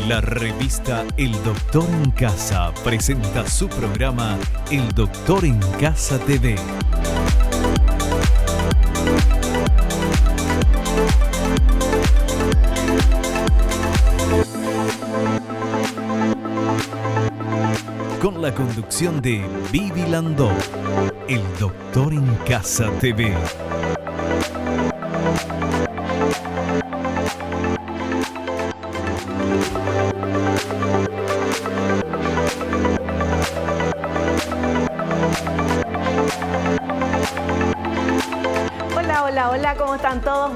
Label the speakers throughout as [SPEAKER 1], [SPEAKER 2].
[SPEAKER 1] La revista El Doctor en Casa presenta su programa El Doctor en Casa TV. Con la conducción de Vivi Landó, El Doctor en Casa TV.
[SPEAKER 2] Hola, ¿cómo están todos?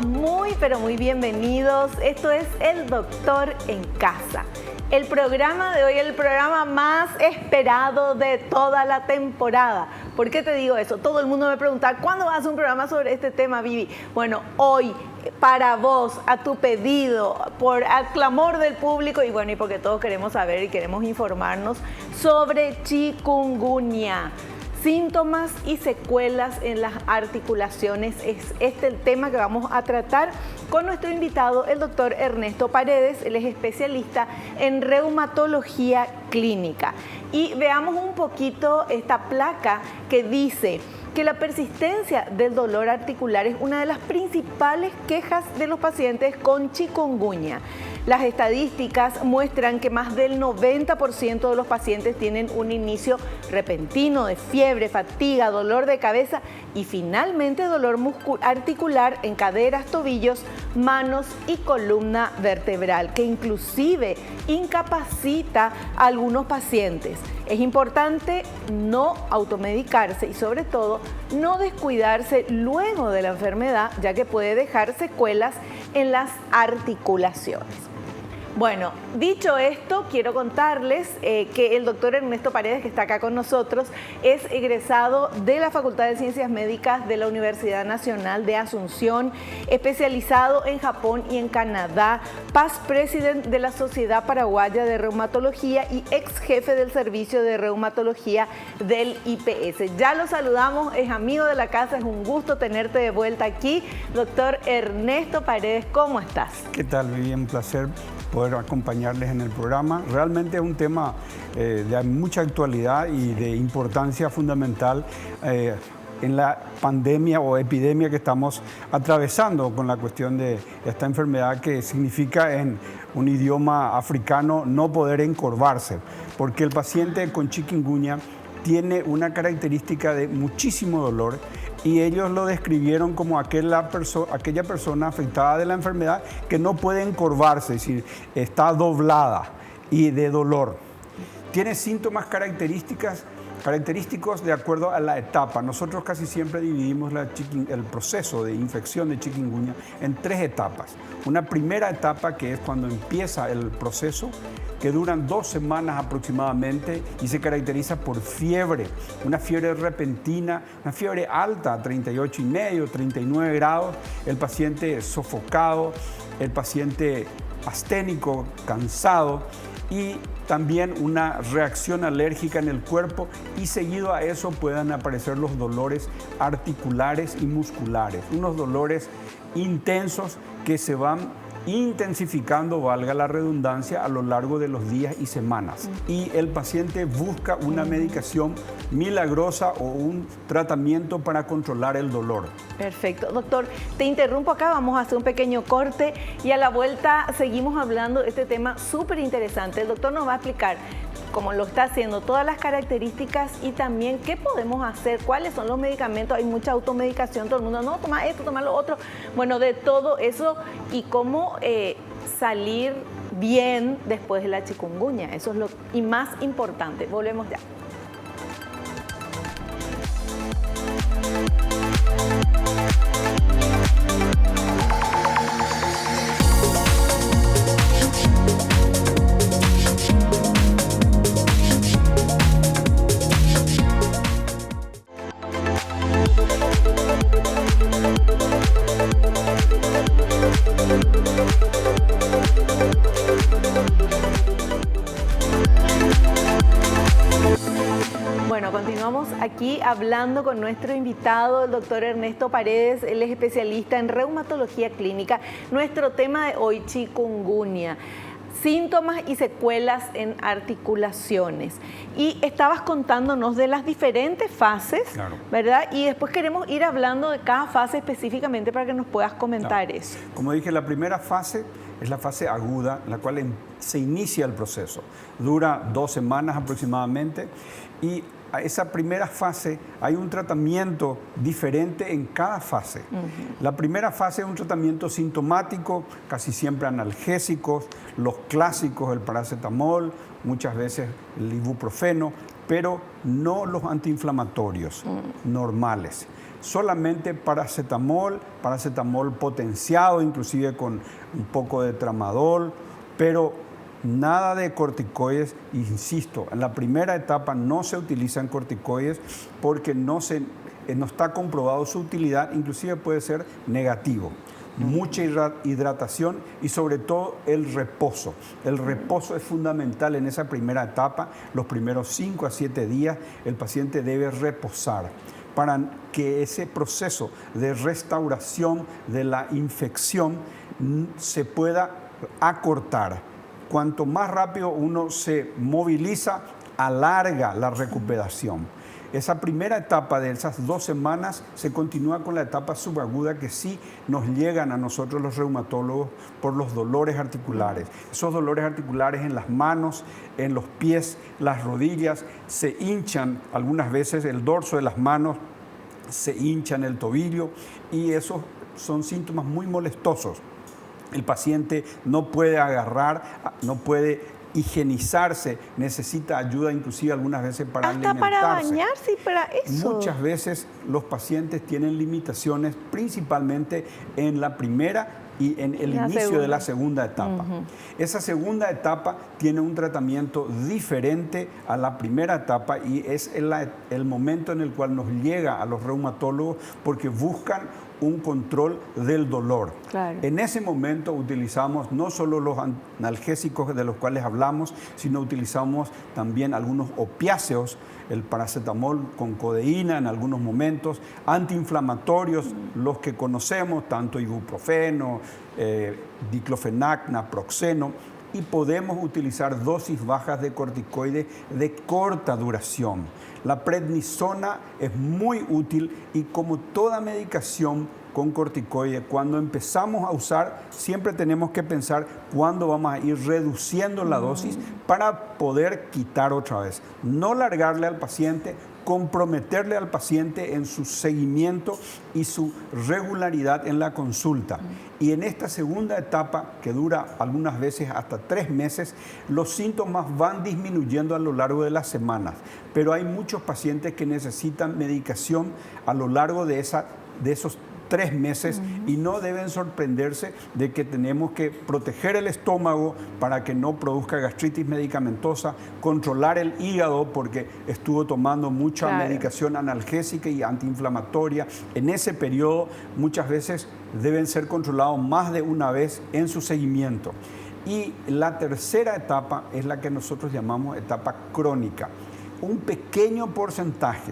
[SPEAKER 2] Pero muy bienvenidos. Esto es El Doctor en Casa. El programa de hoy es el programa más esperado de toda la temporada. ¿Por qué te digo eso? Todo el mundo me pregunta, ¿cuándo vas a hacer un programa sobre este tema, Vivi? Bueno, hoy, para vos, a tu pedido, por al clamor del público y bueno, y porque todos queremos saber y queremos informarnos sobre chikungunya. Síntomas y secuelas en las articulaciones. Es este el tema que vamos a tratar con nuestro invitado, el doctor Ernesto Paredes. Él es especialista en reumatología clínica. Y veamos un poquito esta placa que dice que la persistencia del dolor articular es una de las principales quejas de los pacientes con chikungunya. Las estadísticas muestran que más del 90% de los pacientes tienen un inicio repentino de fiebre, fatiga, dolor de cabeza y finalmente dolor articular en caderas, tobillos, manos y columna vertebral, que inclusive incapacita a algunos pacientes. Es importante no automedicarse y sobre todo no descuidarse luego de la enfermedad, ya que puede dejar secuelas en las articulaciones. Bueno, dicho esto, quiero contarles que el doctor Ernesto Paredes, que está acá con nosotros, es egresado de la Facultad de Ciencias Médicas de la Universidad Nacional de Asunción, especializado en Japón y en Canadá, past president de la Sociedad Paraguaya de Reumatología y ex jefe del Servicio de Reumatología del IPS. Ya lo saludamos, es amigo de la casa, es un gusto tenerte de vuelta aquí. Doctor Ernesto Paredes, ¿cómo estás?
[SPEAKER 3] ¿Qué tal, Vivi? Un placer poder acompañarles en el programa. Realmente es un tema de mucha actualidad y de importancia fundamental en la pandemia o epidemia que estamos atravesando con la cuestión de esta enfermedad, que significa en un idioma africano no poder encorvarse, porque el paciente con chikungunya tiene una característica de muchísimo dolor y ellos lo describieron como aquella persona afectada de la enfermedad que no puede encorvarse, es decir, está doblada y de dolor. Tiene síntomas característicos de acuerdo a la etapa. Nosotros casi siempre dividimos el proceso de infección de chikungunya en 3 etapas. Una primera etapa, que es cuando empieza el proceso, que duran 2 semanas aproximadamente y se caracteriza por fiebre, una fiebre repentina, una fiebre alta, 38,5, 39 grados, el paciente sofocado, el paciente asténico, cansado, y también una reacción alérgica en el cuerpo, y seguido a eso puedan aparecer los dolores articulares y musculares, unos dolores intensos que se van intensificando, valga la redundancia, a lo largo de los días y semanas. Y el paciente busca una medicación milagrosa o un tratamiento para controlar el dolor.
[SPEAKER 2] Perfecto. Doctor, te interrumpo acá, vamos a hacer un pequeño corte y a la vuelta seguimos hablando de este tema súper interesante. El doctor nos va a explicar, como lo está haciendo, todas las características y también qué podemos hacer, cuáles son los medicamentos. Hay mucha automedicación, todo el mundo, no, toma esto, toma lo otro. Bueno, de todo eso y cómo salir bien después de la chikungunya. Eso es lo más importante. Volvemos ya. Bueno, continuamos aquí hablando con nuestro invitado, el doctor Ernesto Paredes. Él es especialista en reumatología clínica. Nuestro tema de hoy, chikungunya. síntomas y secuelas en articulaciones. Y estabas contándonos de las diferentes fases,
[SPEAKER 3] claro,
[SPEAKER 2] ¿verdad? Y después queremos ir hablando de cada fase específicamente para que nos puedas comentar eso.
[SPEAKER 3] Como dije, la primera fase es la fase aguda, en la cual se inicia el proceso. Dura 2 semanas aproximadamente y a esa primera fase hay un tratamiento diferente en cada fase. La primera fase es un tratamiento sintomático, casi siempre analgésicos, los clásicos, el paracetamol, muchas veces el ibuprofeno, pero no los antiinflamatorios normales. Solamente paracetamol potenciado, inclusive con un poco de tramadol, pero nada de corticoides. Insisto, en la primera etapa no se utilizan corticoides porque no está comprobado su utilidad, inclusive puede ser negativo. Mucha hidratación y sobre todo el reposo. El reposo es fundamental en esa primera etapa. Los primeros 5 a 7 días el paciente debe reposar para que ese proceso de restauración de la infección se pueda acortar. Cuanto más rápido uno se moviliza, alarga la recuperación. Esa primera etapa de esas 2 semanas se continúa con la etapa subaguda que sí nos llegan a nosotros los reumatólogos por los dolores articulares. Esos dolores articulares en las manos, en los pies, las rodillas, se hinchan algunas veces el dorso de las manos, se hinchan el tobillo y esos son síntomas muy molestosos. El paciente no puede agarrar, no puede higienizarse, necesita ayuda inclusive algunas veces para alimentarse.
[SPEAKER 2] Hasta para bañarse y para eso.
[SPEAKER 3] Muchas veces los pacientes tienen limitaciones, principalmente en la primera y en el inicio de la segunda etapa. Esa segunda etapa tiene un tratamiento diferente a la primera etapa y es el momento en el cual nos llega a los reumatólogos porque buscan un control del dolor.
[SPEAKER 2] Claro.
[SPEAKER 3] En ese momento utilizamos no solo los analgésicos de los cuales hablamos, sino utilizamos también algunos opiáceos, el paracetamol con codeína en algunos momentos, antiinflamatorios, los que conocemos, tanto ibuprofeno, diclofenac, naproxeno, y podemos utilizar dosis bajas de corticoides de corta duración. La prednisona es muy útil y como toda medicación con corticoides, cuando empezamos a usar, siempre tenemos que pensar cuándo vamos a ir reduciendo la dosis para poder quitar otra vez. No largarle al paciente, comprometerle al paciente en su seguimiento y su regularidad en la consulta. Y en esta segunda etapa, que dura algunas veces hasta 3 meses, los síntomas van disminuyendo a lo largo de las semanas. Pero hay muchos pacientes que necesitan medicación a lo largo de esos 3 meses y no deben sorprenderse de que tenemos que proteger el estómago para que no produzca gastritis medicamentosa, controlar el hígado porque estuvo tomando mucha medicación analgésica y antiinflamatoria. En ese periodo muchas veces deben ser controlados más de una vez en su seguimiento. Y la tercera etapa es la que nosotros llamamos etapa crónica. Un pequeño porcentaje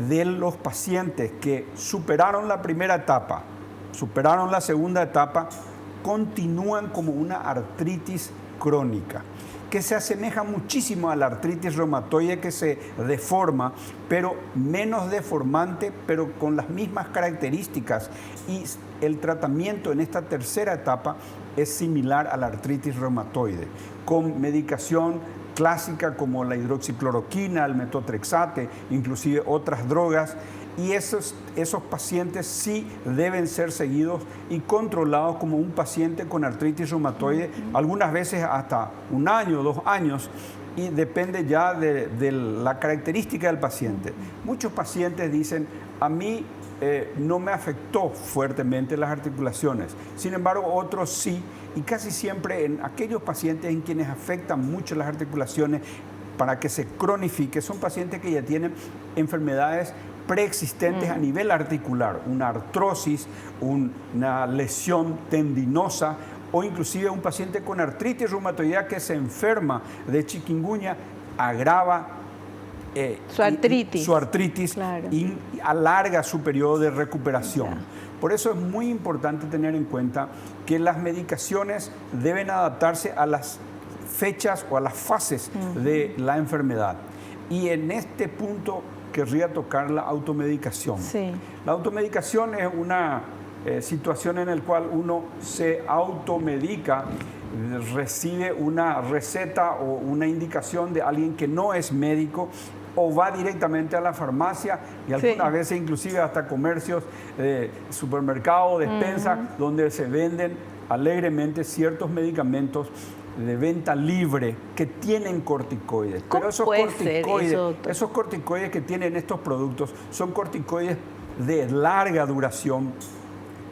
[SPEAKER 3] de los pacientes que superaron la primera etapa, superaron la segunda etapa, continúan como una artritis crónica, que se asemeja muchísimo a la artritis reumatoide que se deforma, pero menos deformante, pero con las mismas características. Y el tratamiento en esta tercera etapa es similar a la artritis reumatoide, con medicación clásica como la hidroxicloroquina, el metotrexate, inclusive otras drogas, y esos pacientes sí deben ser seguidos y controlados como un paciente con artritis reumatoide, algunas veces hasta 1 año, 2 años, y depende ya de la característica del paciente. Muchos pacientes dicen, a mí no me afectó fuertemente las articulaciones, sin embargo otros sí, y casi siempre en aquellos pacientes en quienes afectan mucho las articulaciones para que se cronifique, son pacientes que ya tienen enfermedades preexistentes a nivel articular, una artrosis, una lesión tendinosa o inclusive un paciente con artritis reumatoidea que se enferma de chikungunya, agrava
[SPEAKER 2] su artritis
[SPEAKER 3] claro, y alarga su periodo de recuperación. Por eso es muy importante tener en cuenta que las medicaciones deben adaptarse a las fechas o a las fases de la enfermedad. Y en este punto querría tocar la automedicación.
[SPEAKER 2] Sí.
[SPEAKER 3] La automedicación es una situación en la cual uno se automedica, recibe una receta o una indicación de alguien que no es médico, o va directamente a la farmacia y algunas veces inclusive hasta comercios, supermercados, despensas, donde se venden alegremente ciertos medicamentos de venta libre que tienen corticoides.
[SPEAKER 2] ¿Cómo puede ser eso, doctor?
[SPEAKER 3] Esos corticoides que tienen estos productos son corticoides de larga duración,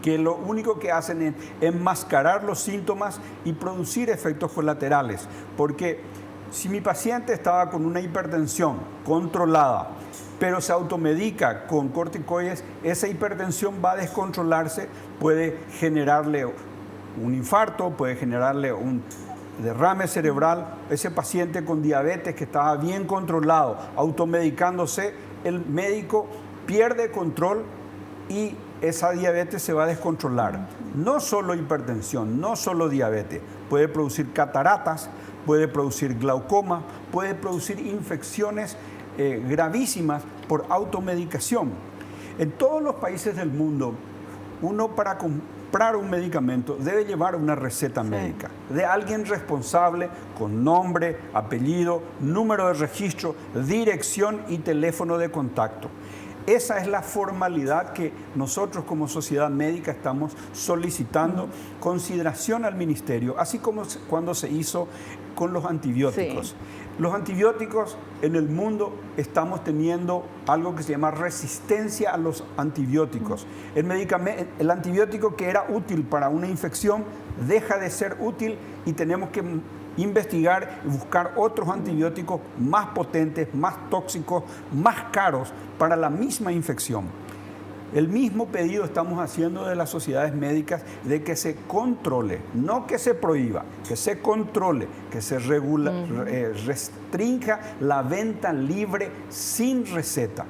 [SPEAKER 3] que lo único que hacen es enmascarar los síntomas y producir efectos colaterales. Porque si mi paciente estaba con una hipertensión controlada, pero se automedica con corticoides, esa hipertensión va a descontrolarse, puede generarle un infarto, puede generarle un derrame cerebral. Ese paciente con diabetes que estaba bien controlado, automedicándose, el médico pierde control y esa diabetes se va a descontrolar. No solo hipertensión, no solo diabetes, puede producir cataratas, puede producir glaucoma, puede producir infecciones gravísimas por automedicación. En todos los países del mundo, uno para comprar un medicamento debe llevar una receta médica de alguien responsable con nombre, apellido, número de registro, dirección y teléfono de contacto. Esa es la formalidad que nosotros como sociedad médica estamos solicitando consideración al ministerio, así como cuando se hizo con los antibióticos.
[SPEAKER 2] Sí.
[SPEAKER 3] Los antibióticos en el mundo estamos teniendo algo que se llama resistencia a los antibióticos. El antibiótico que era útil para una infección deja de ser útil y tenemos que investigar y buscar otros antibióticos más potentes, más tóxicos, más caros para la misma infección. El mismo pedido estamos haciendo de las sociedades médicas de que se controle, no que se prohíba, que se controle, que se restrinja la venta libre sin receta.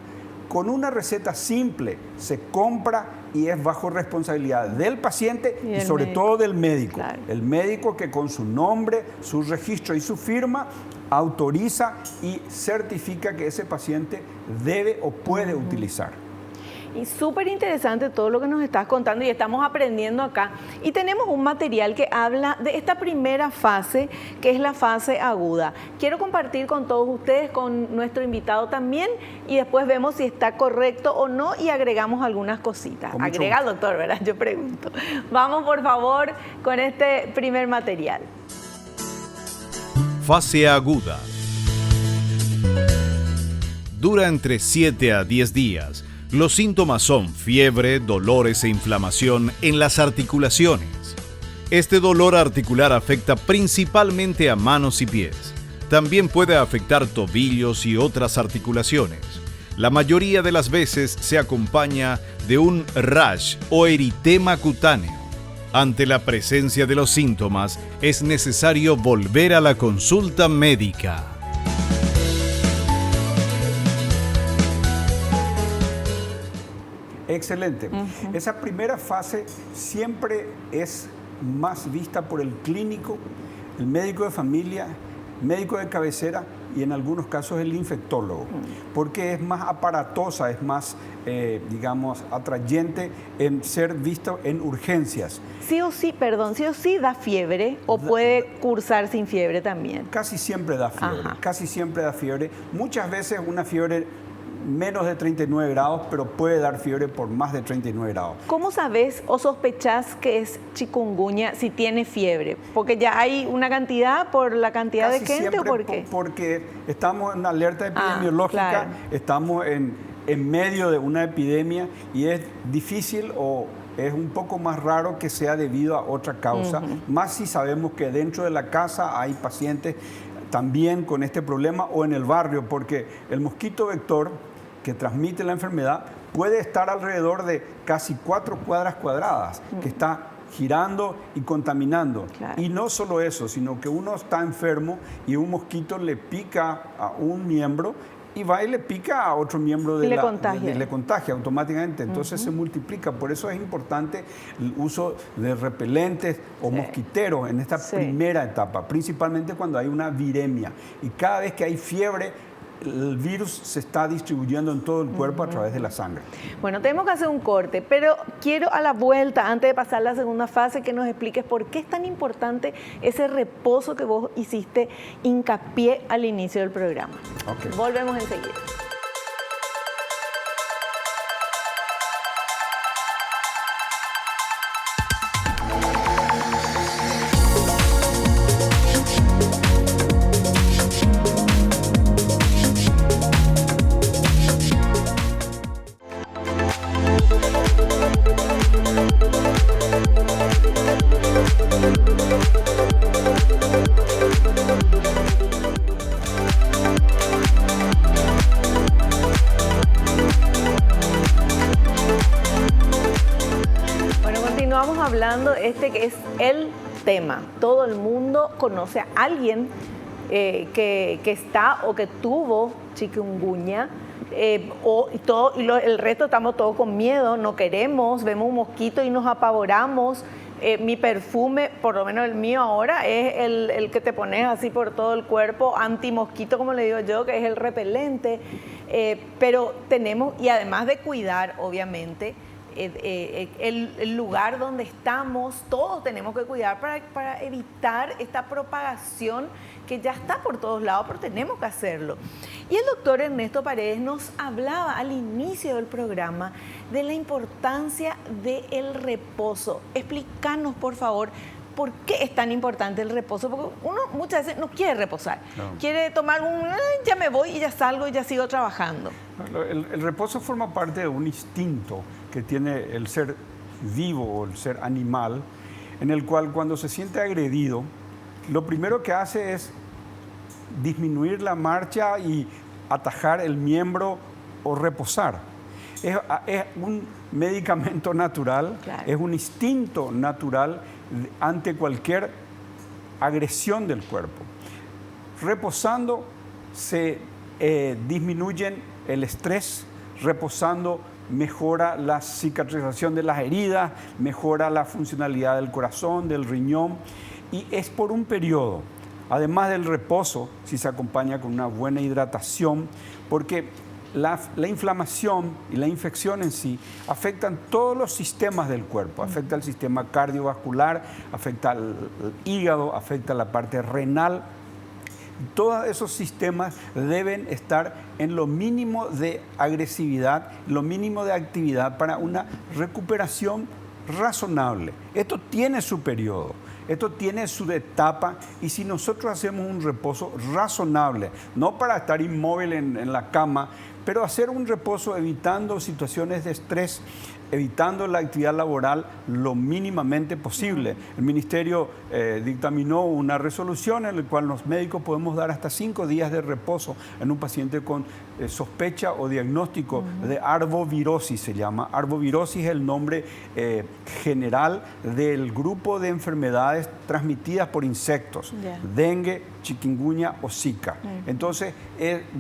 [SPEAKER 3] Con una receta simple se compra y es bajo responsabilidad del paciente y sobre todo del médico.
[SPEAKER 2] Claro.
[SPEAKER 3] El médico que con su nombre, su registro y su firma autoriza y certifica que ese paciente debe o puede utilizar.
[SPEAKER 2] Y súper interesante todo lo que nos estás contando y estamos aprendiendo acá. Y tenemos un material que habla de esta primera fase, que es la fase aguda. Quiero compartir con todos ustedes, con nuestro invitado también, y después vemos si está correcto o no y agregamos algunas cositas. Agrega, doctor, ¿verdad? Yo pregunto. Vamos, por favor, con este primer material.
[SPEAKER 1] Fase aguda. Dura entre 7 a 10 días. Los síntomas son fiebre, dolores e inflamación en las articulaciones. Este dolor articular afecta principalmente a manos y pies. También puede afectar tobillos y otras articulaciones. La mayoría de las veces se acompaña de un rash o eritema cutáneo. Ante la presencia de los síntomas, es necesario volver a la consulta médica.
[SPEAKER 3] Excelente. Esa primera fase siempre es más vista por el clínico, el médico de familia, médico de cabecera y en algunos casos el infectólogo, porque es más aparatosa, es más, digamos, atrayente en ser visto en urgencias.
[SPEAKER 2] Sí o sí da fiebre o puede cursar sin fiebre también.
[SPEAKER 3] Casi siempre da fiebre, casi siempre da fiebre. Muchas veces una fiebre menos de 39 grados, pero puede dar fiebre por más de 39 grados.
[SPEAKER 2] ¿Cómo sabes o sospechás que es chikungunya si tiene fiebre? Porque ya hay una cantidad por la cantidad
[SPEAKER 3] Casi
[SPEAKER 2] de gente
[SPEAKER 3] siempre
[SPEAKER 2] o por qué?
[SPEAKER 3] Porque estamos en alerta epidemiológica,
[SPEAKER 2] claro.
[SPEAKER 3] Estamos en medio de una epidemia y es difícil o es un poco más raro que sea debido a otra causa, más si sabemos que dentro de la casa hay pacientes también con este problema o en el barrio, porque el mosquito vector que transmite la enfermedad puede estar alrededor de casi 4 cuadras cuadradas, que está girando y contaminando.
[SPEAKER 2] Claro.
[SPEAKER 3] Y no solo eso, sino que uno está enfermo y un mosquito le pica a un miembro y va y le pica a otro miembro
[SPEAKER 2] y le
[SPEAKER 3] contagia automáticamente, entonces se multiplica. Por eso es importante el uso de repelentes o mosquiteros en esta primera etapa, principalmente cuando hay una viremia. Y cada vez que hay fiebre, el virus se está distribuyendo en todo el cuerpo a través de la sangre.
[SPEAKER 2] Bueno, tenemos que hacer un corte, pero quiero a la vuelta, antes de pasar a la segunda fase, que nos expliques por qué es tan importante ese reposo que vos hiciste hincapié al inicio del programa.
[SPEAKER 3] Okay.
[SPEAKER 2] Volvemos enseguida. Que es el tema. Todo el mundo conoce a alguien que está o que tuvo chikungunya, el resto estamos todos con miedo, no queremos, vemos un mosquito y nos apavoramos. Mi perfume, por lo menos el mío ahora, es el que te pones así por todo el cuerpo, antimosquito, como le digo yo, que es el repelente. Pero tenemos, y además de cuidar, obviamente, el lugar donde estamos, todos tenemos que cuidar para evitar esta propagación que ya está por todos lados, pero tenemos que hacerlo. Y el doctor Ernesto Paredes nos hablaba al inicio del programa de la importancia del reposo. Explícanos, por favor, ¿por qué es tan importante el reposo? Porque uno muchas veces no quiere reposar, quiere tomar ya me voy y ya salgo y ya sigo trabajando.
[SPEAKER 3] El reposo forma parte de un instinto que tiene el ser vivo o el ser animal, en el cual cuando se siente agredido, lo primero que hace es disminuir la marcha y atajar el miembro o reposar. Es un medicamento natural, es un instinto natural ante cualquier agresión del cuerpo. Reposando se disminuyen el estrés, reposando mejora la cicatrización de las heridas, mejora la funcionalidad del corazón, del riñón, y es por un periodo. Además del reposo, si se acompaña con una buena hidratación, porque la inflamación y la infección en sí afectan todos los sistemas del cuerpo, afecta el sistema cardiovascular, afecta el hígado, afecta la parte renal. Todos esos sistemas deben estar en lo mínimo de agresividad, lo mínimo de actividad para una recuperación razonable. Esto tiene su periodo, esto tiene su etapa, y si nosotros hacemos un reposo razonable, no para estar inmóvil en la cama, pero hacer un reposo evitando situaciones de estrés, evitando la actividad laboral lo mínimamente posible. El Ministerio dictaminó una resolución en la cual los médicos podemos dar hasta 5 días de reposo en un paciente con sospecha o diagnóstico de arbovirosis, se llama. Arbovirosis es el nombre general del grupo de enfermedades transmitidas por insectos, dengue, chikungunya o zika. Entonces,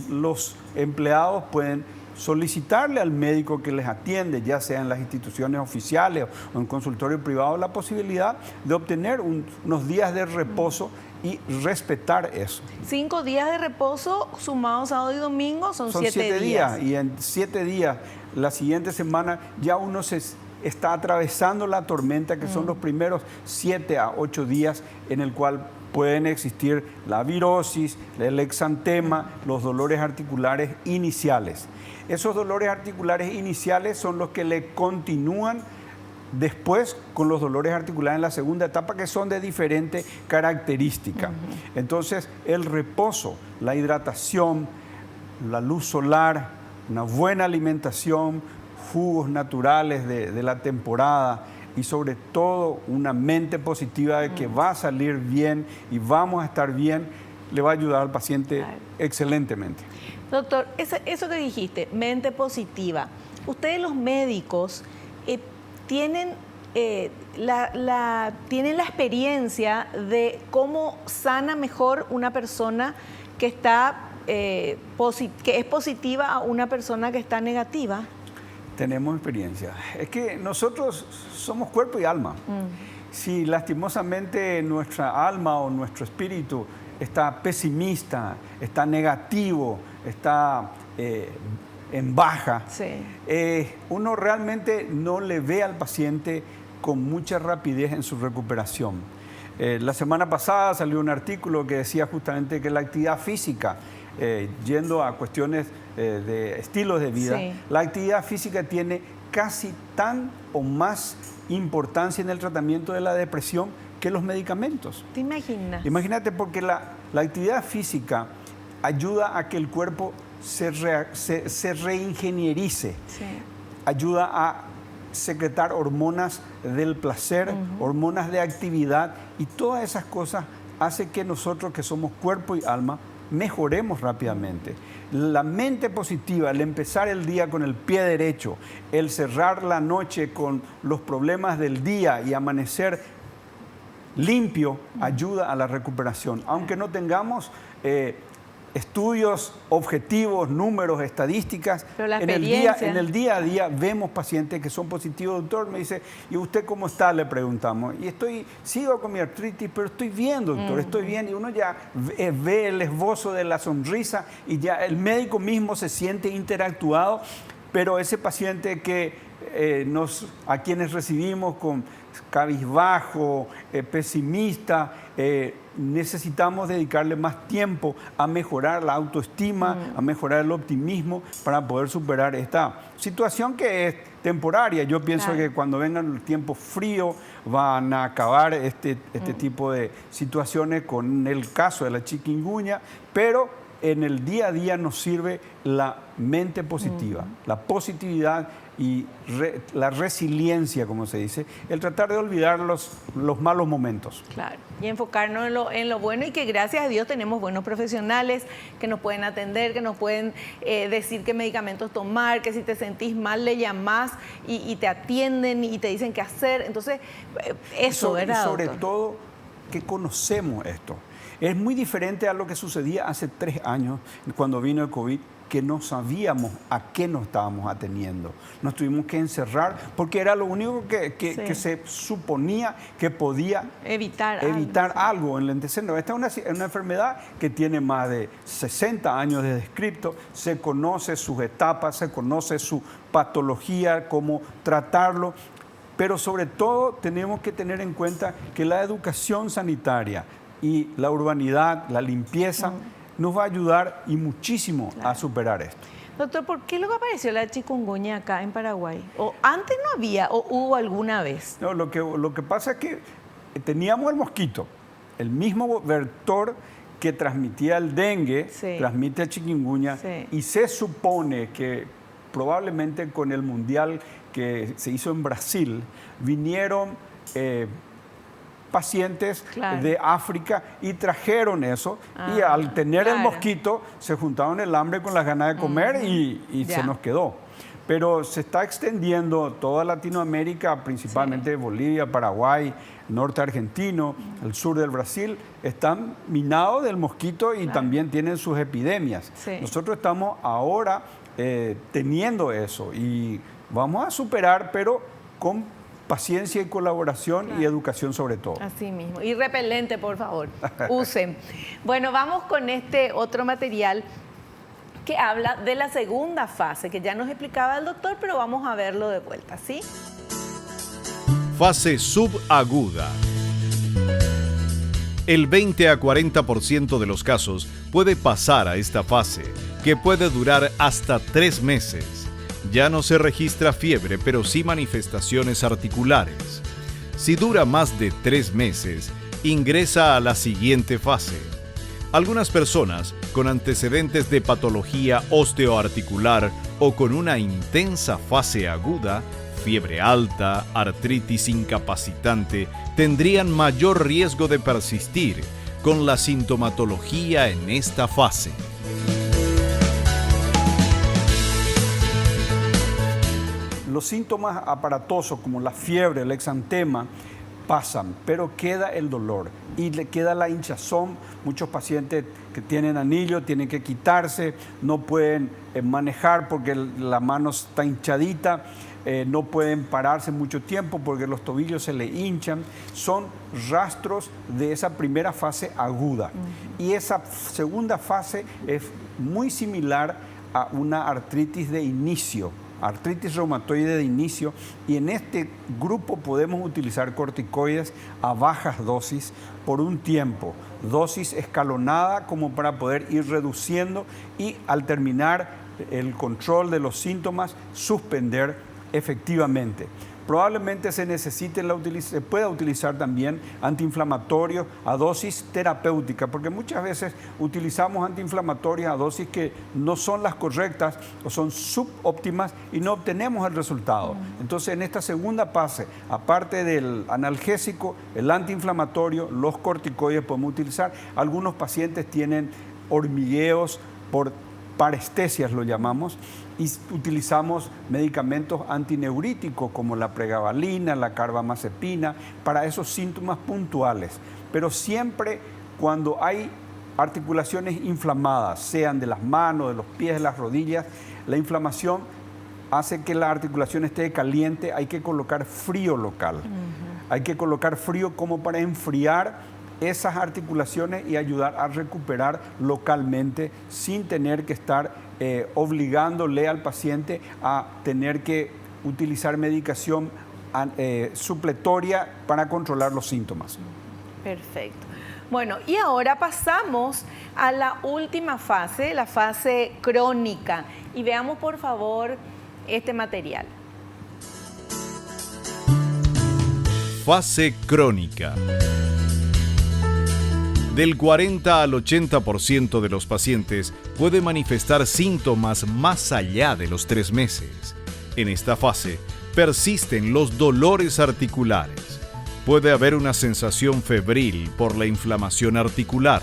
[SPEAKER 3] los empleados pueden solicitarle al médico que les atiende, ya sea en las instituciones oficiales o en consultorio privado, la posibilidad de obtener unos días de reposo y respetar eso.
[SPEAKER 2] 5 días de reposo sumados sábado y domingo son 7 días.
[SPEAKER 3] Y en 7 días, la siguiente semana, ya uno se está atravesando la tormenta, que son los primeros 7 a 8 días en el cual pueden existir la virosis, el exantema, los dolores articulares iniciales. Esos dolores articulares iniciales son los que le continúan después con los dolores articulares en la segunda etapa, que son de diferente característica. Entonces, el reposo, la hidratación, la luz solar, una buena alimentación, jugos naturales de la temporada, y sobre todo una mente positiva de que va a salir bien y vamos a estar bien, le va a ayudar al paciente excelentemente.
[SPEAKER 2] Doctor, eso que dijiste, mente positiva, ustedes los médicos tienen la experiencia de cómo sana mejor una persona que está que es positiva a una persona que está negativa?
[SPEAKER 3] Tenemos experiencia. Es que nosotros somos cuerpo y alma. Si lastimosamente nuestra alma o nuestro espíritu está pesimista, está negativo, está en baja, uno realmente no le ve al paciente con mucha rapidez en su recuperación. La semana pasada salió un artículo que decía justamente que la actividad física, yendo a cuestiones de estilos de vida, la actividad física tiene casi tan o más importancia en el tratamiento de la depresión que los medicamentos.
[SPEAKER 2] ¿Te imaginas?
[SPEAKER 3] Imagínate, porque la actividad física ayuda a que el cuerpo se reingenierice, ayuda a secretar hormonas del placer, hormonas de actividad, y todas esas cosas hacen que nosotros, que somos cuerpo y alma, mejoremos rápidamente. La mente positiva, el empezar el día con el pie derecho, el cerrar la noche con los problemas del día y amanecer limpio, ayuda a la recuperación. Aunque no tengamos estudios objetivos, números, estadísticas,
[SPEAKER 2] pero la
[SPEAKER 3] en el día a día vemos pacientes que son positivos. Doctor, me dice, ¿y usted cómo está? Le preguntamos. Y sigo con mi artritis, pero estoy bien, doctor, estoy bien. Y uno ya ve el esbozo de la sonrisa y ya el médico mismo se siente interactuado, pero ese paciente que a quienes recibimos con cabizbajo, pesimista, necesitamos dedicarle más tiempo a mejorar la autoestima, a mejorar el optimismo para poder superar esta situación que es temporaria. Yo pienso que cuando vengan los tiempos fríos van a acabar este tipo de situaciones, con el caso de la chikungunya, pero en el día a día nos sirve la mente positiva, la positividad y la resiliencia, como se dice, el tratar de olvidar los malos momentos.
[SPEAKER 2] Claro, y enfocarnos en lo bueno, y que gracias a Dios tenemos buenos profesionales que nos pueden atender, que nos pueden decir qué medicamentos tomar, que si te sentís mal le llamás y te atienden y te dicen qué hacer. Entonces, eso, ¿verdad,
[SPEAKER 3] y sobre
[SPEAKER 2] doctor?
[SPEAKER 3] todo, que conocemos esto. Es muy diferente a lo que sucedía hace 3 años, cuando vino el COVID, que no sabíamos a qué nos estábamos ateniendo. Nos tuvimos que encerrar porque era lo único que se suponía que podía evitar algo en el antecedente. Esta es una enfermedad que tiene más de 60 años de descripto, se conoce sus etapas, se conoce su patología, cómo tratarlo, pero sobre todo tenemos que tener en cuenta que la educación sanitaria y la urbanidad, la limpieza, nos va a ayudar y muchísimo a superar esto.
[SPEAKER 2] Doctor, ¿por qué luego apareció la chikungunya acá en Paraguay? ¿O antes no había o hubo alguna vez?
[SPEAKER 3] No, lo que pasa es que teníamos el mosquito, el mismo vector que transmitía el dengue, transmite el chikungunya, y se supone que probablemente con el mundial que se hizo en Brasil, vinieron pacientes de África y trajeron eso, y al tener el mosquito se juntaron el hambre con las ganas de comer y se nos quedó. Pero se está extendiendo toda Latinoamérica, principalmente Bolivia, Paraguay, norte argentino, el sur del Brasil, están minados del mosquito y también tienen sus epidemias. Nosotros estamos ahora teniendo eso y vamos a superar, pero con paciencia y colaboración y educación sobre todo.
[SPEAKER 2] Así mismo. Y repelente, por favor, usen. Bueno, vamos con este otro material que habla de la segunda fase, que ya nos explicaba el doctor, pero vamos a verlo de vuelta, ¿sí?
[SPEAKER 1] Fase subaguda. El 20 a 40% de los casos puede pasar a esta fase, que puede durar hasta 3 meses. Ya no se registra fiebre, pero sí manifestaciones articulares. Si dura más de 3 meses, ingresa a la siguiente fase. Algunas personas con antecedentes de patología osteoarticular o con una intensa fase aguda, fiebre alta, artritis incapacitante, tendrían mayor riesgo de persistir con la sintomatología en esta fase.
[SPEAKER 3] Los síntomas aparatosos como la fiebre, el exantema, pasan, pero queda el dolor y le queda la hinchazón. Muchos pacientes que tienen anillo tienen que quitarse, no pueden manejar porque la mano está hinchadita, no pueden pararse mucho tiempo porque los tobillos se le hinchan. Son rastros de esa primera fase aguda. Y esa segunda fase es muy similar a una artritis de inicio, artritis reumatoide de inicio, y en este grupo podemos utilizar corticoides a bajas dosis por un tiempo, dosis escalonada como para poder ir reduciendo y al terminar el control de los síntomas, suspender efectivamente. Probablemente se pueda utilizar también antiinflamatorios a dosis terapéutica, porque muchas veces utilizamos antiinflamatorios a dosis que no son las correctas o son subóptimas y no obtenemos el resultado. Entonces, en esta segunda fase, aparte del analgésico, el antiinflamatorio, los corticoides podemos utilizar. Algunos pacientes tienen hormigueos por parestesias, lo llamamos, y utilizamos medicamentos antineuríticos como la pregabalina, la carbamazepina, para esos síntomas puntuales. Pero siempre cuando hay articulaciones inflamadas, sean de las manos, de los pies, de las rodillas, la inflamación hace que la articulación esté caliente, hay que colocar frío local. Hay que colocar frío como para enfriar esas articulaciones y ayudar a recuperar localmente sin tener que estar obligándole al paciente a tener que utilizar medicación supletoria para controlar los síntomas.
[SPEAKER 2] Perfecto. Bueno, y ahora pasamos a la última fase, la fase crónica. Y veamos, por favor, este material.
[SPEAKER 1] Fase crónica. Del 40 al 80% de los pacientes puede manifestar síntomas más allá de los 3 meses. En esta fase persisten los dolores articulares. Puede haber una sensación febril por la inflamación articular.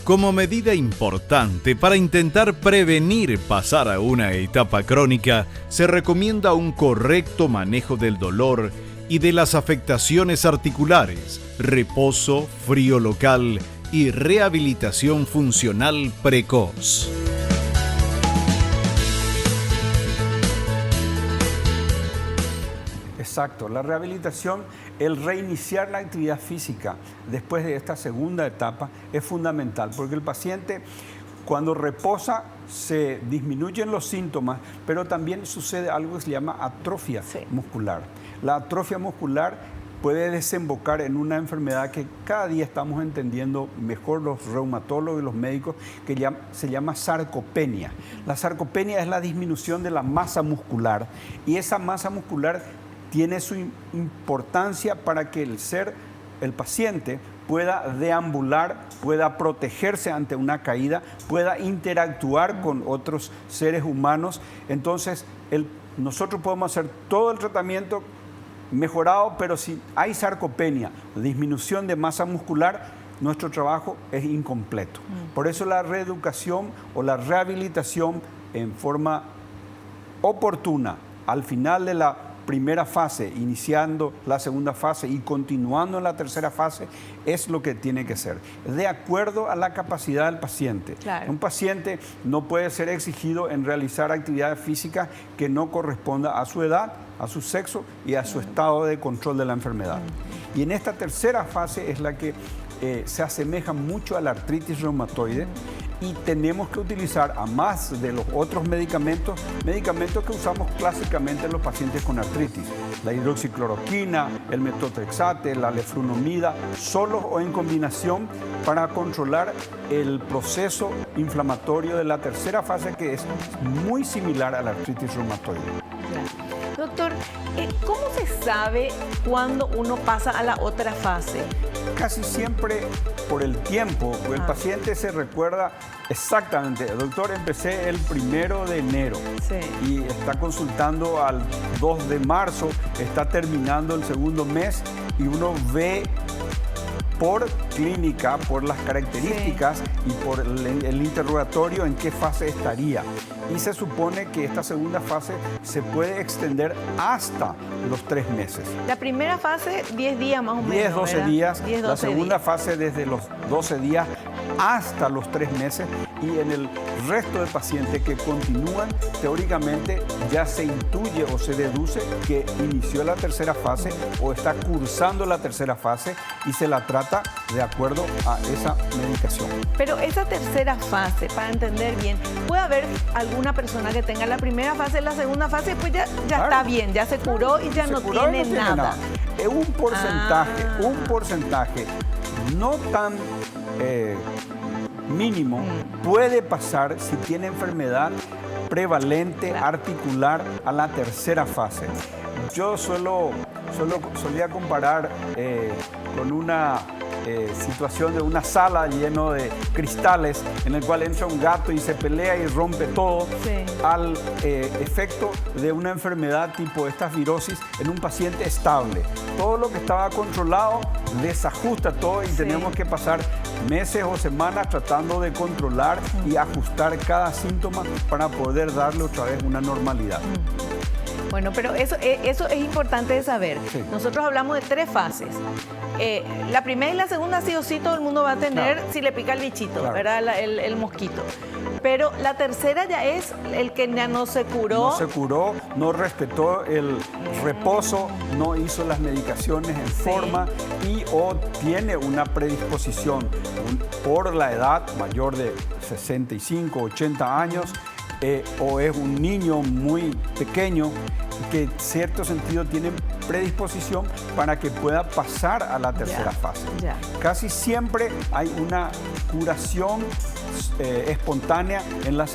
[SPEAKER 1] Como medida importante para intentar prevenir pasar a una etapa crónica, se recomienda un correcto manejo del dolor y de las afectaciones articulares, reposo, frío local y rehabilitación funcional precoz.
[SPEAKER 3] Exacto, la rehabilitación, el reiniciar la actividad física después de esta segunda etapa es fundamental, porque el paciente cuando reposa se disminuyen los síntomas, pero también sucede algo que se llama atrofia muscular. La atrofia muscular puede desembocar en una enfermedad que cada día estamos entendiendo mejor los reumatólogos y los médicos, que se llama sarcopenia. La sarcopenia es la disminución de la masa muscular y esa masa muscular tiene su importancia para que el paciente pueda deambular, pueda protegerse ante una caída, pueda interactuar con otros seres humanos. Entonces, nosotros podemos hacer todo el tratamiento mejorado, pero si hay sarcopenia, disminución de masa muscular, nuestro trabajo es incompleto. Por eso la reeducación o la rehabilitación en forma oportuna al final de la primera fase, iniciando la segunda fase y continuando en la tercera fase, es lo que tiene que ser, de acuerdo a la capacidad del paciente.
[SPEAKER 2] Claro. Un
[SPEAKER 3] paciente no puede ser exigido en realizar actividades físicas que no corresponda a su edad, a su sexo y a su estado de control de la enfermedad. Y en esta tercera fase es la que se asemeja mucho a la artritis reumatoide y tenemos que utilizar, a más de los otros medicamentos que usamos clásicamente en los pacientes con artritis, la hidroxicloroquina, el metotrexate, la leflunomida, solos o en combinación para controlar el proceso inflamatorio de la tercera fase, que es muy similar a la artritis reumatoide.
[SPEAKER 2] Doctor, ¿cómo se sabe cuándo uno pasa a la otra fase?
[SPEAKER 3] Casi siempre por el tiempo, porque el paciente se recuerda exactamente. Doctor, empecé el 1 de enero y está consultando al 2 de marzo, está terminando el segundo mes y uno ve por clínica, por las características y por el interrogatorio en qué fase estaría. Y se supone que esta segunda fase se puede extender hasta los 3 meses.
[SPEAKER 2] La primera fase, 10 días más o menos.
[SPEAKER 3] 10, 12
[SPEAKER 2] ¿verdad?
[SPEAKER 3] días.
[SPEAKER 2] 10, 12
[SPEAKER 3] la segunda
[SPEAKER 2] días.
[SPEAKER 3] fase desde los 12 días hasta los 3 meses. Y en el resto de pacientes que continúan, teóricamente ya se intuye o se deduce que inició la tercera fase o está cursando la tercera fase y se la trata de acuerdo a esa medicación.
[SPEAKER 2] Pero esa tercera fase, para entender bien, puede haber alguna persona que tenga la primera fase, la segunda fase, pues ya
[SPEAKER 3] Claro.
[SPEAKER 2] está bien, ya se curó y ya
[SPEAKER 3] Se
[SPEAKER 2] no
[SPEAKER 3] curó y
[SPEAKER 2] tiene nada.
[SPEAKER 3] Es un porcentaje no tan mínimo puede pasar si tiene enfermedad prevalente
[SPEAKER 2] Claro.
[SPEAKER 3] articular a la tercera fase. Yo solía comparar con una situación de una sala lleno de cristales en el cual entra un gato y se pelea y rompe todo,
[SPEAKER 2] Sí.
[SPEAKER 3] al efecto de una enfermedad tipo estas virosis en un paciente estable. Todo lo que estaba controlado desajusta todo y tenemos que pasar meses o semanas tratando de controlar y ajustar cada síntoma para poder darle otra vez una normalidad.
[SPEAKER 2] Bueno, pero eso es importante de saber.
[SPEAKER 3] Sí.
[SPEAKER 2] Nosotros hablamos de 3 fases. La primera y la segunda sí o sí todo el mundo va a tener
[SPEAKER 3] Claro.
[SPEAKER 2] si le pica el bichito,
[SPEAKER 3] Claro.
[SPEAKER 2] ¿verdad? El mosquito. Pero la tercera ya es el que ya no se curó.
[SPEAKER 3] No se curó, no respetó el reposo, no hizo las medicaciones en forma y o tiene una predisposición por la edad mayor de 65, 80 años o es un niño muy pequeño que en cierto sentido tiene predisposición para que pueda pasar a la tercera fase.
[SPEAKER 2] Ya.
[SPEAKER 3] Casi siempre hay una curación espontánea en la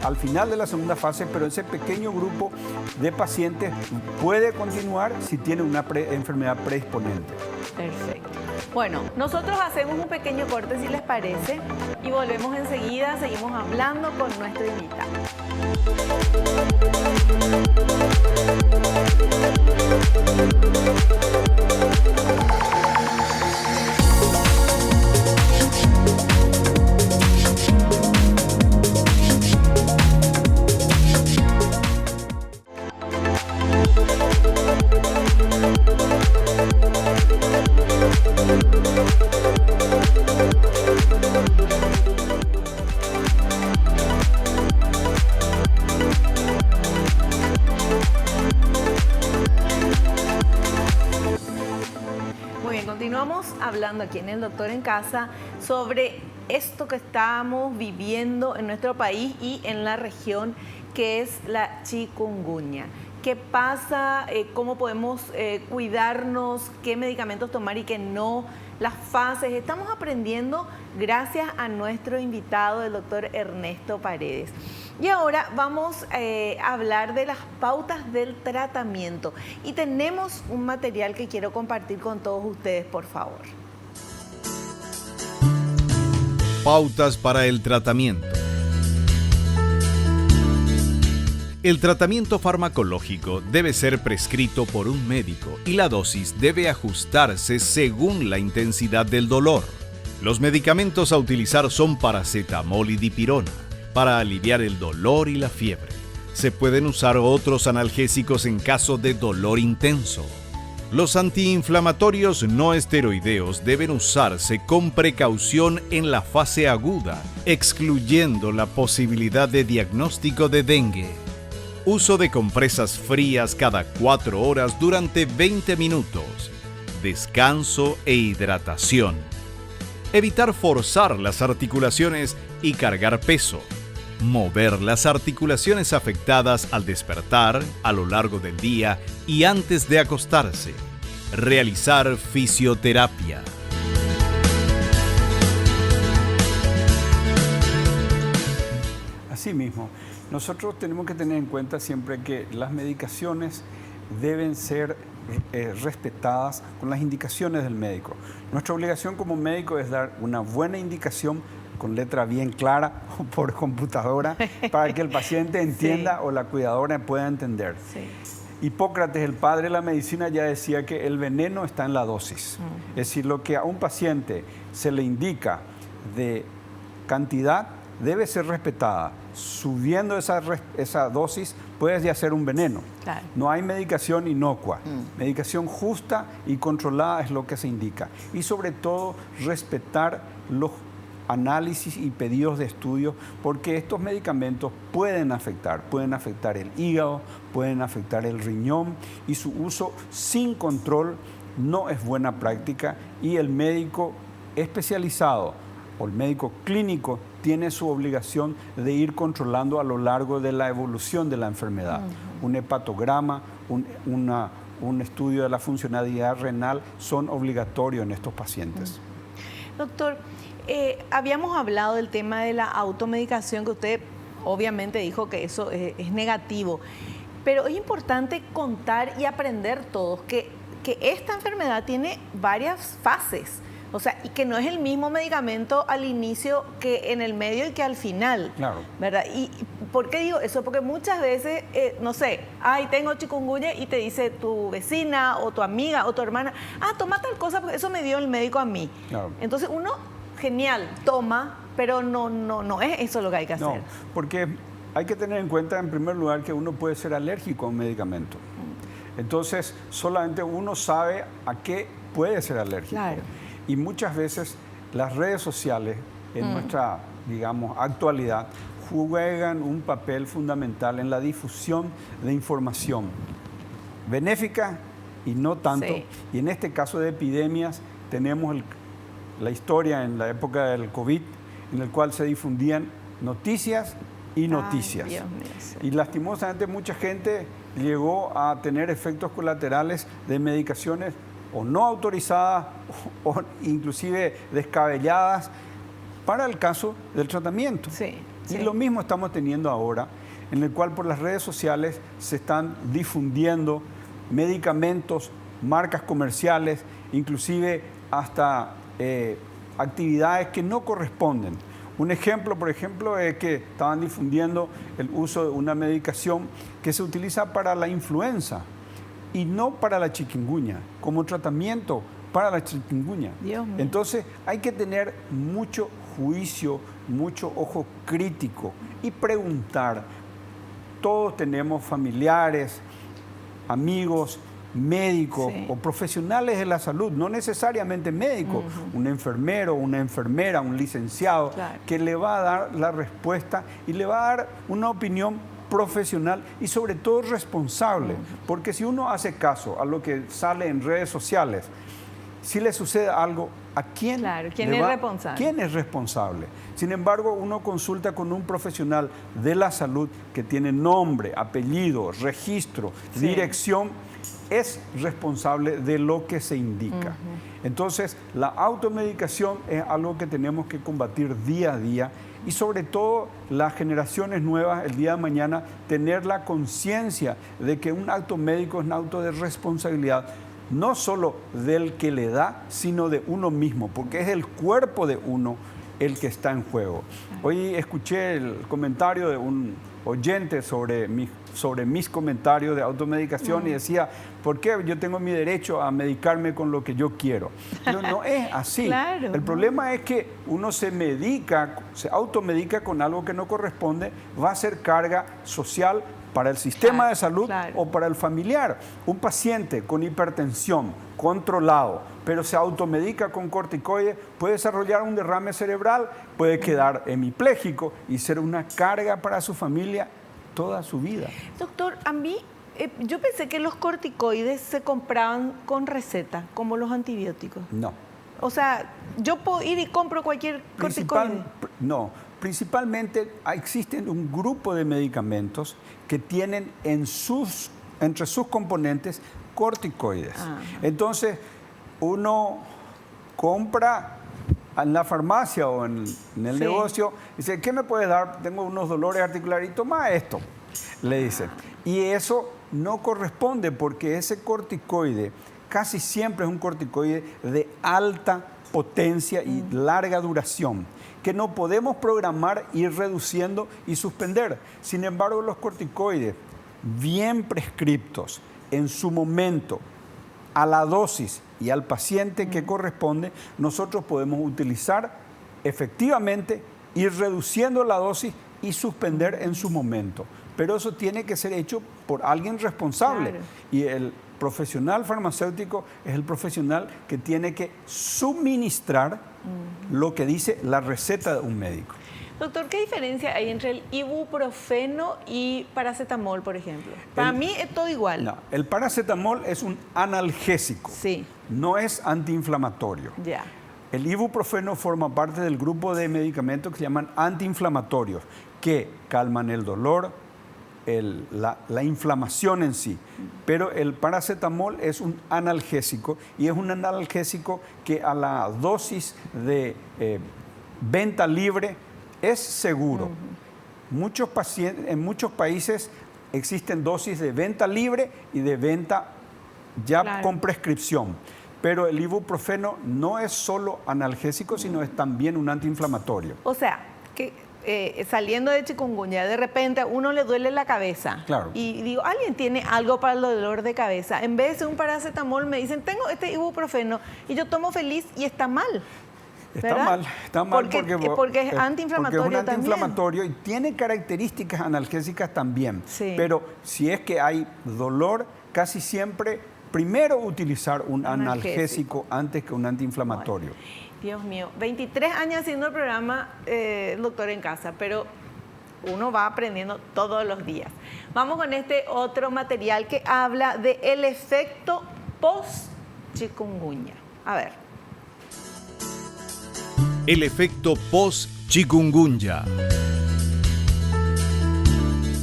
[SPEAKER 3] al final de la segunda fase, pero ese pequeño grupo de pacientes puede continuar si tiene una enfermedad predisponente.
[SPEAKER 2] Perfecto. Bueno, nosotros hacemos un pequeño corte si les parece y volvemos enseguida, seguimos hablando con nuestro invitado. Muy bien, continuamos hablando aquí en El Doctor en Casa sobre esto que estamos viviendo en nuestro país y en la región, que es la chikungunya. ¿Qué pasa? ¿Cómo podemos cuidarnos? ¿Qué medicamentos tomar y qué no? Las fases. Estamos aprendiendo gracias a nuestro invitado, el doctor Ernesto Paredes. Y ahora vamos a hablar de las pautas del tratamiento. Y tenemos un material que quiero compartir con todos ustedes, por favor.
[SPEAKER 1] Pautas para el tratamiento. El tratamiento farmacológico debe ser prescrito por un médico y la dosis debe ajustarse según la intensidad del dolor. Los medicamentos a utilizar son paracetamol y dipirona para aliviar el dolor y la fiebre. Se pueden usar otros analgésicos en caso de dolor intenso. Los antiinflamatorios no esteroideos deben usarse con precaución en la fase aguda, excluyendo la posibilidad de diagnóstico de dengue. Uso de compresas frías cada 4 horas durante 20 minutos. Descanso e hidratación. Evitar forzar las articulaciones y cargar peso. Mover las articulaciones afectadas al despertar, a lo largo del día y antes de acostarse. Realizar fisioterapia.
[SPEAKER 3] Así mismo, nosotros tenemos que tener en cuenta siempre que las medicaciones deben ser respetadas con las indicaciones del médico. Nuestra obligación como médico es dar una buena indicación con letra bien clara o por computadora para que el paciente entienda o la cuidadora pueda entender.
[SPEAKER 2] Sí.
[SPEAKER 3] Hipócrates, el padre de la medicina, ya decía que el veneno está en la dosis. Es decir, lo que a un paciente se le indica de cantidad debe ser respetada. Subiendo esa dosis puedes ya hacer un veneno.
[SPEAKER 2] Claro.
[SPEAKER 3] No hay medicación inocua. Medicación justa y controlada es lo que se indica. Y sobre todo respetar los análisis y pedidos de estudio, porque estos medicamentos pueden afectar el hígado, pueden afectar el riñón, y su uso sin control no es buena práctica, y el médico especializado o el médico clínico tiene su obligación de ir controlando a lo largo de la evolución de la enfermedad. Un hepatograma, un estudio de la funcionalidad renal son obligatorios en estos pacientes.
[SPEAKER 2] Doctor, habíamos hablado del tema de la automedicación, que usted obviamente dijo que eso es negativo, pero es importante contar y aprender todos que esta enfermedad tiene varias fases. O sea, y que no es el mismo medicamento al inicio que en el medio y que al final. Claro. ¿Verdad? ¿Y por qué digo eso? Porque muchas veces, no sé, tengo chikungunya, y te dice tu vecina o tu amiga o tu hermana, toma tal cosa porque eso me dio el médico a mí. Claro. Entonces uno, genial, toma, pero no es eso lo que hay que hacer.
[SPEAKER 3] No, porque hay que tener en cuenta, en primer lugar, que uno puede ser alérgico a un medicamento. Entonces, solamente uno sabe a qué puede ser alérgico. Claro. Y muchas veces las redes sociales en nuestra, digamos, actualidad juegan un papel fundamental en la difusión de información benéfica y no tanto. Sí. Y en este caso de epidemias tenemos la historia en la época del COVID, en el cual se difundían noticias y noticias. Dios mío, sí. Y lastimosamente mucha gente llegó a tener efectos colaterales de medicaciones o no autorizadas o inclusive descabelladas para el caso del tratamiento. Sí, sí. Y lo mismo estamos teniendo ahora, en el cual por las redes sociales se están difundiendo medicamentos, marcas comerciales, inclusive hasta actividades que no corresponden. Un ejemplo, por ejemplo, es que estaban difundiendo el uso de una medicación que se utiliza para la influenza y no para la chikungunya, como tratamiento para la chikungunya. Entonces hay que tener mucho juicio, mucho ojo crítico y preguntar. Todos tenemos familiares, amigos, médicos o profesionales de la salud, no necesariamente médicos, un enfermero, una enfermera, un licenciado, que le va a dar la respuesta y le va a dar una opinión profesional y sobre todo responsable, porque si uno hace caso a lo que sale en redes sociales, si le sucede algo, ¿a quién?
[SPEAKER 2] Claro, ¿quién es responsable?
[SPEAKER 3] ¿Quién es responsable? Sin embargo, uno consulta con un profesional de la salud que tiene nombre, apellido, registro, dirección, es responsable de lo que se indica. Entonces, la automedicación es algo que tenemos que combatir día a día y sobre todo las generaciones nuevas, el día de mañana, tener la conciencia de que un acto médico es un acto de responsabilidad, no solo del que le da, sino de uno mismo, porque es el cuerpo de uno el que está en juego. Hoy escuché el comentario de un oyente sobre mis comentarios de automedicación y decía, ¿por qué yo tengo mi derecho a medicarme con lo que yo quiero? Pero no es así. Claro, el problema es que uno se automedica con algo que no corresponde, va a ser carga social para el sistema de salud o para el familiar. Un paciente con hipertensión controlado, pero se automedica con corticoides, puede desarrollar un derrame cerebral, puede quedar hemipléjico y ser una carga para su familia toda su vida.
[SPEAKER 2] Doctor, a mí, yo pensé que los corticoides se compraban con receta, como los antibióticos.
[SPEAKER 3] No.
[SPEAKER 2] O sea, yo puedo ir y compro cualquier corticoide.
[SPEAKER 3] No, principalmente existen un grupo de medicamentos que tienen entre sus componentes corticoides. Entonces, uno compra en la farmacia o en el negocio, dice, ¿qué me puedes dar? Tengo unos dolores articulares y toma esto, le dicen. Y eso no corresponde porque ese corticoide casi siempre es un corticoide de alta potencia y larga duración, que no podemos programar, ir reduciendo y suspender. Sin embargo, los corticoides bien prescriptos, en su momento, a la dosis y al paciente que corresponde, nosotros podemos utilizar efectivamente, ir reduciendo la dosis y suspender en su momento. Pero eso tiene que ser hecho por alguien responsable.
[SPEAKER 2] Claro.
[SPEAKER 3] Y el profesional farmacéutico es el profesional que tiene que suministrar lo que dice la receta de un médico.
[SPEAKER 2] Doctor, ¿qué diferencia hay entre el ibuprofeno y paracetamol, por ejemplo? Para mí es todo igual.
[SPEAKER 3] No, el paracetamol es un analgésico,
[SPEAKER 2] Sí,
[SPEAKER 3] no es antiinflamatorio.
[SPEAKER 2] ya.
[SPEAKER 3] El ibuprofeno forma parte del grupo de medicamentos que se llaman antiinflamatorios, que calman el dolor, la inflamación en sí. Pero el paracetamol es un analgésico y es un analgésico que a la dosis de venta libre es seguro. En muchos países existen dosis de venta libre y de venta ya con prescripción. Pero el ibuprofeno no es solo analgésico, sino es también un antiinflamatorio.
[SPEAKER 2] O sea, que saliendo de chikungunya, de repente a uno le duele la cabeza.
[SPEAKER 3] Claro.
[SPEAKER 2] Y digo, alguien tiene algo para el dolor de cabeza. En vez de un paracetamol me dicen, tengo este ibuprofeno y yo tomo feliz y está mal. ¿Verdad?
[SPEAKER 3] Está mal
[SPEAKER 2] porque es antiinflamatorio
[SPEAKER 3] porque es un
[SPEAKER 2] también.
[SPEAKER 3] antiinflamatorio y tiene características analgésicas también.
[SPEAKER 2] Sí.
[SPEAKER 3] Pero si es que hay dolor, casi siempre primero utilizar un analgésico antes que un antiinflamatorio.
[SPEAKER 2] Dios mío, 23 años haciendo el programa Doctor en Casa, pero uno va aprendiendo todos los días. Vamos con este otro material que habla del efecto post-chikungunya. A ver.
[SPEAKER 1] El efecto post-chikungunya.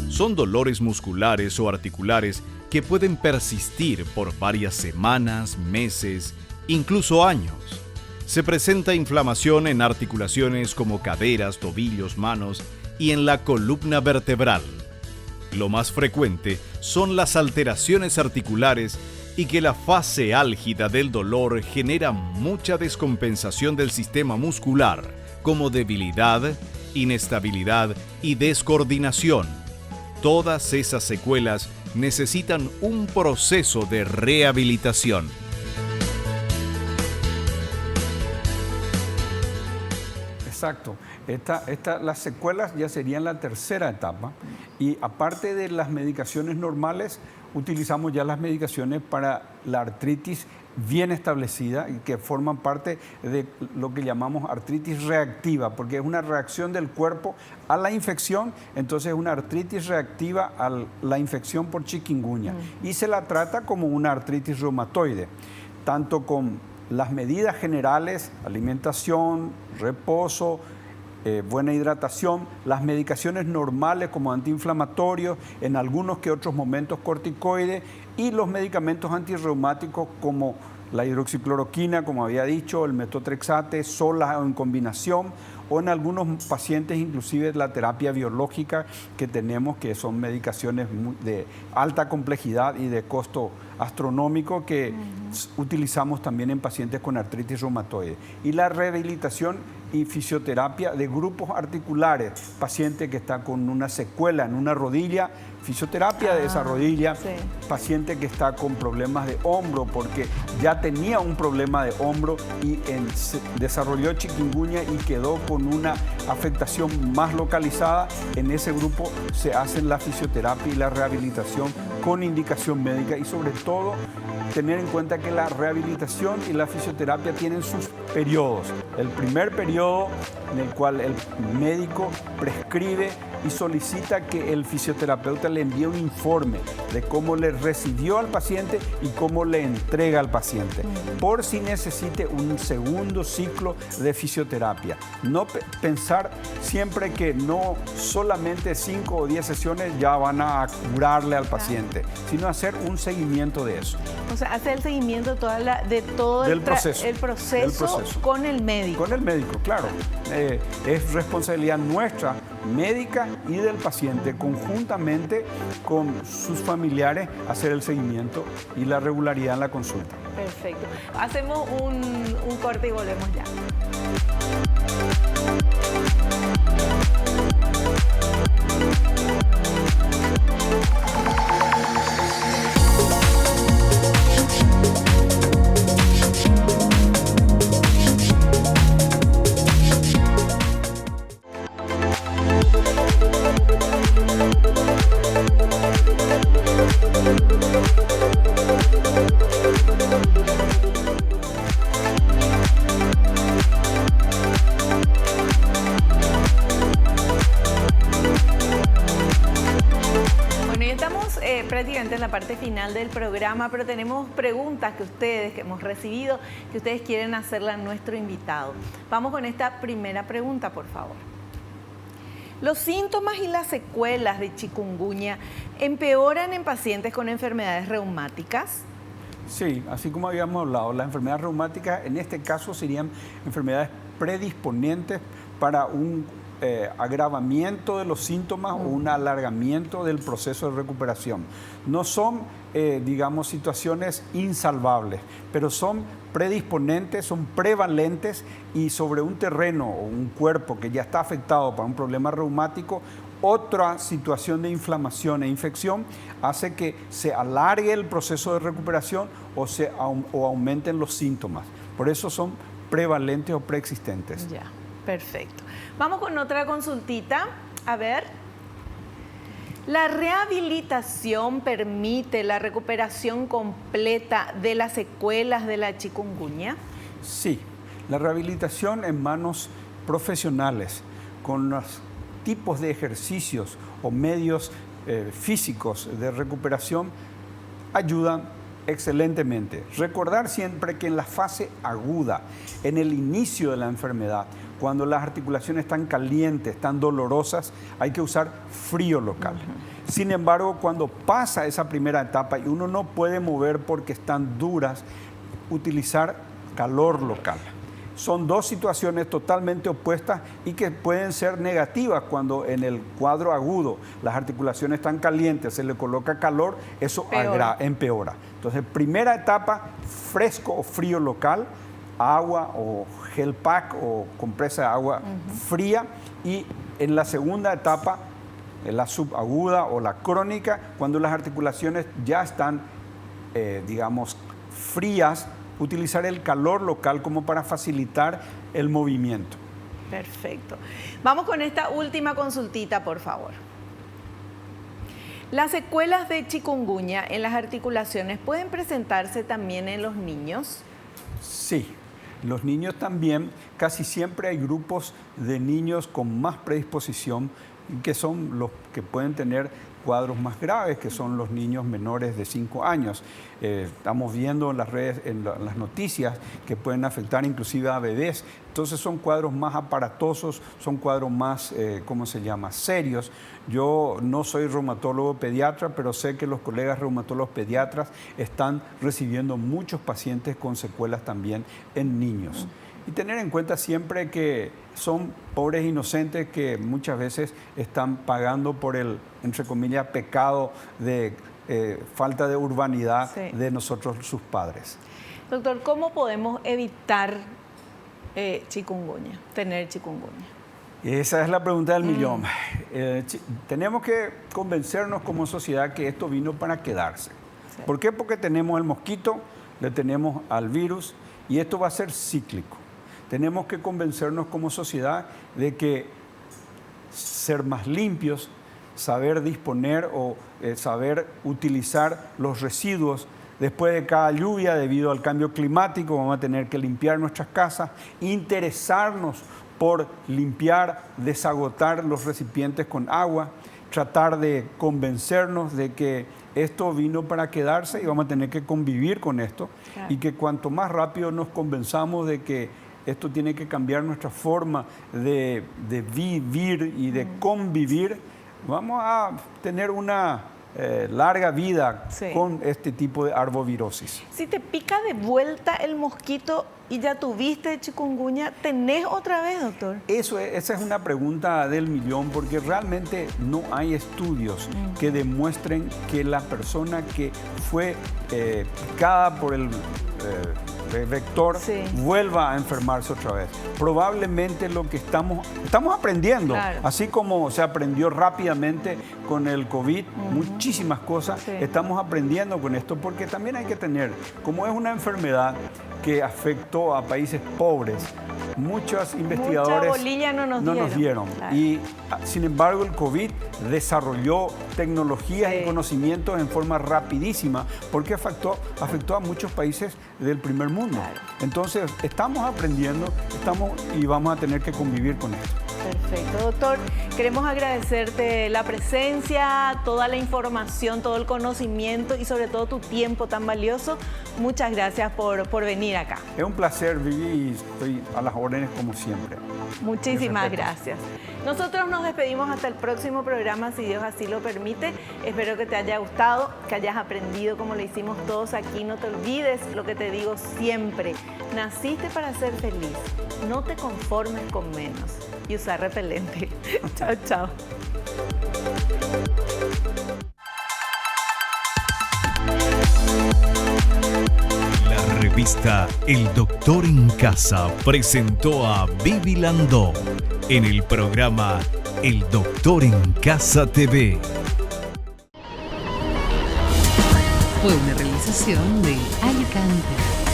[SPEAKER 1] Son dolores musculares o articulares que pueden persistir por varias semanas, meses, incluso años. Se presenta inflamación en articulaciones como caderas, tobillos, manos y en la columna vertebral. Lo más frecuente son las alteraciones articulares y que la fase álgida del dolor genera mucha descompensación del sistema muscular, como debilidad, inestabilidad y descoordinación. Todas esas secuelas necesitan un proceso de rehabilitación.
[SPEAKER 3] Exacto. Las secuelas ya serían la tercera etapa y aparte de las medicaciones normales, utilizamos ya las medicaciones para la artritis bien establecida y que forman parte de lo que llamamos artritis reactiva, porque es una reacción del cuerpo a la infección, entonces es una artritis reactiva a la infección por chikungunya y se la trata como una artritis reumatoide, tanto con las medidas generales, alimentación, reposo, buena hidratación, las medicaciones normales como antiinflamatorios, en algunos que otros momentos corticoides y los medicamentos antirreumáticos como la hidroxicloroquina, como había dicho, el metotrexate, sola o en combinación, o en algunos pacientes inclusive la terapia biológica que tenemos, que son medicaciones de alta complejidad y de costo astronómico que utilizamos también en pacientes con artritis reumatoide. Y la rehabilitación y fisioterapia de grupos articulares, paciente que está con una secuela en una rodilla, fisioterapia de esa rodilla,
[SPEAKER 2] sí.
[SPEAKER 3] Paciente que está con problemas de hombro porque ya tenía un problema de hombro y desarrolló chikungunya y quedó con una afectación más localizada. En ese grupo se hacen la fisioterapia y la rehabilitación con indicación médica y sobre todo tener en cuenta que la rehabilitación y la fisioterapia tienen sus periodos. El primer periodo en el cual el médico prescribe y solicita que el fisioterapeuta le envíe un informe de cómo le recibió al paciente y cómo le entrega al paciente, por si necesite un segundo ciclo de fisioterapia. No pensar siempre que no solamente 5 o 10 sesiones ya van a curarle al paciente, sino hacer un seguimiento de eso.
[SPEAKER 2] O sea, hacer el seguimiento de todo el proceso con el médico.
[SPEAKER 3] Con el médico, claro. Es responsabilidad nuestra, médica y del paciente, conjuntamente con sus familiares, hacer el seguimiento y la regularidad en la consulta.
[SPEAKER 2] Perfecto. Hacemos un corte y volvemos ya. prácticamente en la parte final del programa, pero tenemos preguntas que hemos recibido, que ustedes quieren hacerle a nuestro invitado. Vamos con esta primera pregunta, por favor. ¿Los síntomas y las secuelas de chikungunya empeoran en pacientes con enfermedades reumáticas?
[SPEAKER 3] Sí, así como habíamos hablado, las enfermedades reumáticas en este caso serían enfermedades predisponentes para un agravamiento de los síntomas o un alargamiento del proceso de recuperación. No son, digamos, situaciones insalvables, pero son predisponentes, son prevalentes y sobre un terreno o un cuerpo que ya está afectado por un problema reumático, otra situación de inflamación e infección hace que se alargue el proceso de recuperación o aumenten los síntomas. Por eso son prevalentes o preexistentes.
[SPEAKER 2] Ya, perfecto. Vamos con otra consultita. A ver. ¿La rehabilitación permite la recuperación completa de las secuelas de la chikungunya?
[SPEAKER 3] Sí, la rehabilitación en manos profesionales con los tipos de ejercicios o medios físicos de recuperación ayudan excelentemente. Recordar siempre que en la fase aguda, en el inicio de la enfermedad, cuando las articulaciones están calientes, están dolorosas, hay que usar frío local. Sin embargo, cuando pasa esa primera etapa y uno no puede mover porque están duras, utilizar calor local. Son dos situaciones totalmente opuestas y que pueden ser negativas cuando en el cuadro agudo las articulaciones están calientes, se le coloca calor, eso empeora. Entonces, primera etapa, fresco o frío local, agua o gel pack o compresa de agua fría, y en la segunda etapa, la subaguda o la crónica, cuando las articulaciones ya están, digamos, frías, utilizar el calor local como para facilitar el movimiento.
[SPEAKER 2] Perfecto. Vamos con esta última consultita, por favor. ¿Las secuelas de chikungunya en las articulaciones pueden presentarse también en los niños?
[SPEAKER 3] Sí, los niños también. Casi siempre hay grupos de niños con más predisposición, que son los que pueden tener cuadros más graves, que son los niños menores de 5 años. Estamos viendo en las redes, en las noticias, que pueden afectar inclusive a bebés. Entonces son cuadros más aparatosos, son cuadros más, ¿cómo se llama?, serios. Yo no soy reumatólogo pediatra, pero sé que los colegas reumatólogos pediatras están recibiendo muchos pacientes con secuelas también en niños. Y tener en cuenta siempre que son pobres inocentes que muchas veces están pagando por el, entre comillas, pecado de falta de urbanidad de nosotros, sus padres.
[SPEAKER 2] Doctor, ¿cómo podemos evitar chikungunya, tener chikungunya?
[SPEAKER 3] Esa es la pregunta del millón. Tenemos que convencernos como sociedad que esto vino para quedarse. Sí. ¿Por qué? Porque tenemos el mosquito, le tenemos al virus y esto va a ser cíclico. Tenemos que convencernos como sociedad de que ser más limpios, saber disponer o saber utilizar los residuos después de cada lluvia debido al cambio climático. Vamos a tener que limpiar nuestras casas, interesarnos por limpiar, desagotar los recipientes con agua, tratar de convencernos de que esto vino para quedarse y vamos a tener que convivir con esto. Claro. Y que cuanto más rápido nos convenzamos de que esto tiene que cambiar nuestra forma de vivir y de convivir, vamos a tener una larga vida con este tipo de arbovirosis.
[SPEAKER 2] Si te pica de vuelta el mosquito y ya tuviste chikungunya, ¿tenés otra vez, doctor?
[SPEAKER 3] Esa es una pregunta del millón, porque realmente no hay estudios que demuestren que la persona que fue picada por el vector vuelva a enfermarse otra vez. Probablemente lo que estamos aprendiendo, así como se aprendió rápidamente con el COVID, muchísimas cosas, estamos aprendiendo con esto, porque también hay que tener, como es una enfermedad que afectó a países pobres, muchos investigadores
[SPEAKER 2] no nos dieron. Claro.
[SPEAKER 3] Y sin embargo el COVID desarrolló tecnologías y conocimientos en forma rapidísima, porque afectó a muchos países del primer mundo. Claro. Entonces estamos aprendiendo y vamos a tener que convivir con esto.
[SPEAKER 2] Perfecto, doctor. Queremos agradecerte la presencia, toda la información, todo el conocimiento y sobre todo tu tiempo tan valioso. Muchas gracias por venir acá.
[SPEAKER 3] Es un placer, Vivi, y estoy a las órdenes como siempre.
[SPEAKER 2] Muchísimas gracias. Nosotros nos despedimos hasta el próximo programa, si Dios así lo permite. Espero que te haya gustado, que hayas aprendido como lo hicimos todos aquí. No te olvides lo que te digo siempre. Naciste para ser feliz. No te conformes con menos. Y usar repelente. Chao, chao.
[SPEAKER 1] La revista El Doctor en Casa presentó a Vivi Landó en el programa El Doctor en Casa TV.
[SPEAKER 4] Fue una realización de Alicante.